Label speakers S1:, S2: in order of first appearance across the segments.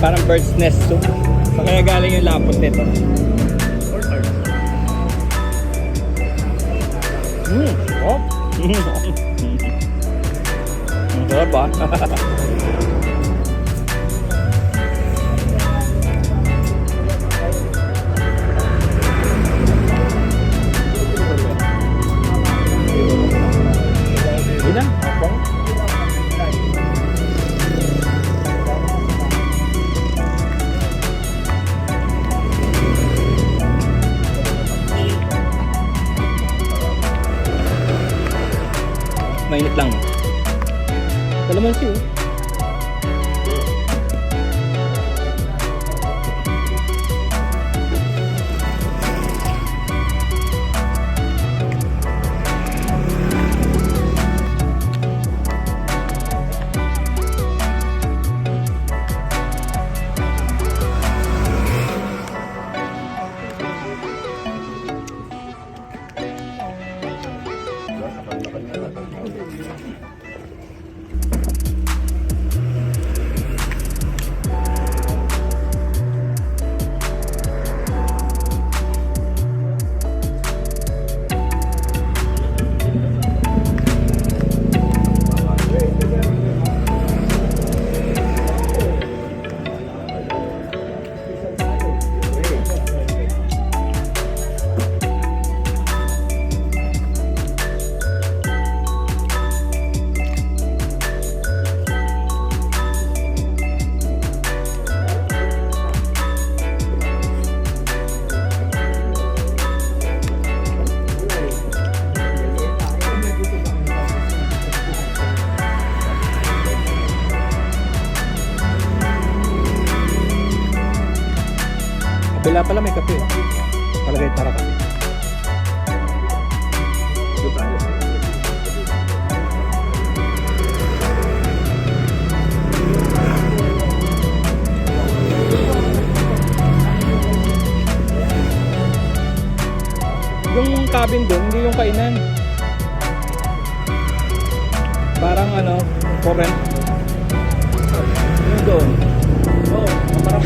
S1: Parang bird's nest to. So, kaya galing yung lapot nito. Oh. Ang sarap ah. Yun na, apong. Mainit lang. Kalamansi oh. Bila pala may kape. Palagay para kape. Yung cabin doon, hindi yung kainan. Parang ano, for rent. Yung doon. Oo, parang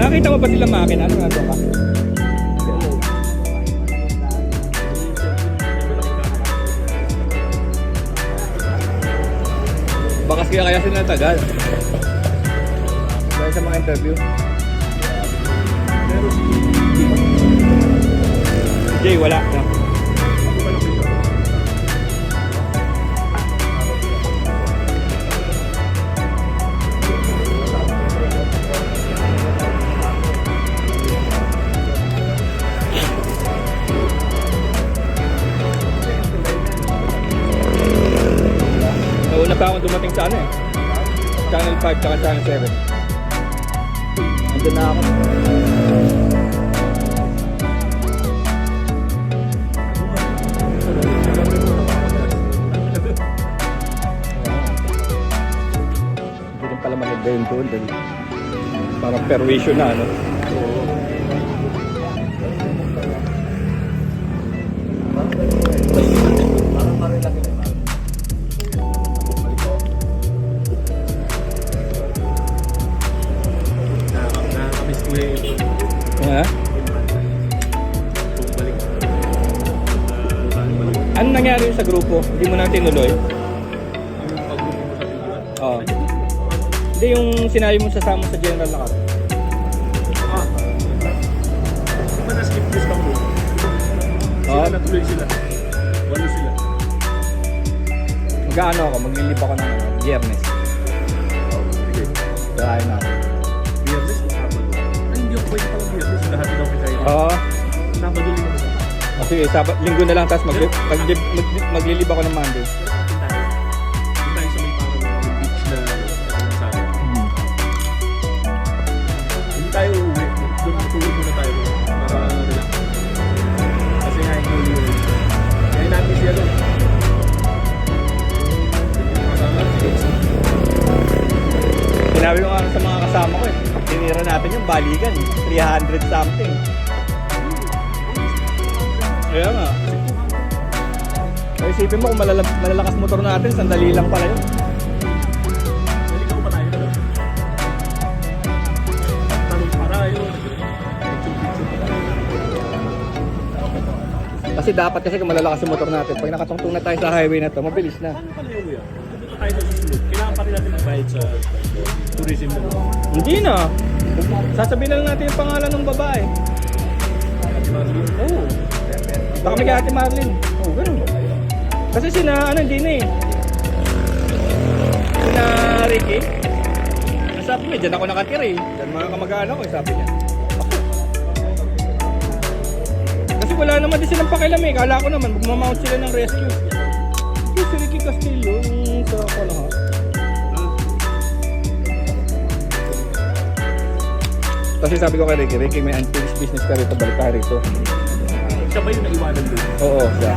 S1: nakita mo ba nila makina? Ano nga doon ka? Bakas kaya sila natagal dahil sa mga interview. Jay, wala no? Nauna pa ako dumating sa ano eh, Channel 5 tsaka Channel 7. Andun na ako. Hindi rin pala maganda yun doon. Parang perwisyo na ano. Ano nangyari sa grupo? Hindi mo na tinuloy? Oo. Hindi yung sinabi mo sasama sa general na ka.
S2: Di ba na-skip this pa po? Sila natuloy sila. Walo sila.
S1: Mag-ano ako, maglilip ako ng Biyernes.
S2: Sige.
S1: Dahil na.
S2: Biyernes o Sabado? Ay, hindi ako pwede pala Biyernes. natin ako kayo.
S1: Oo.
S2: Sabado din ako.
S1: Sige, linggo na lang, tapos maglilib ako ng Monday.
S2: Doon tayo sa may parang beach na sa akin. Hindi tayo uwi. Doon matulog muna tayo para relax. Kasi nga yung uwi. Kaya natin siya doon.
S1: Sinabi ko nga sa mga kasama ko tinira natin yung balikan, 300 something. Kaya nga. Kaya isipin mo kung malalakas motor natin, sandali lang pala yun.
S2: Naligaw pa tayo doon. Tanong para yun.
S1: Kasi dapat kasi kung malalakas yung motor natin, pag nakatungtong na tayo sa highway na to, mabilis na.
S2: Paano pala yung uwi? Dito tayo sa susunod. Kailangan pa rin natin magbayad sa tourism na doon.
S1: Hindi na. Sasabihin na lang natin yung pangalan ng babae. Oo. Baka may Ate Marlene. Oo, ganun. Kasi hindi na eh. Sina Ricky. Sabi niya, dyan ako nakatira eh. Dyan mga kamag-anak ko, sabi niya. Kasi wala naman din silang pakialam eh. Kala ko naman, magmamount sila ng rescue. Si Ricky Castillo, yung sa Kalaha. Kasi sabi ko kay Ricky, may unfinished business ka rito, balik ka rito.
S2: Siya ba yung naiwanan doon?
S1: Oo, siya.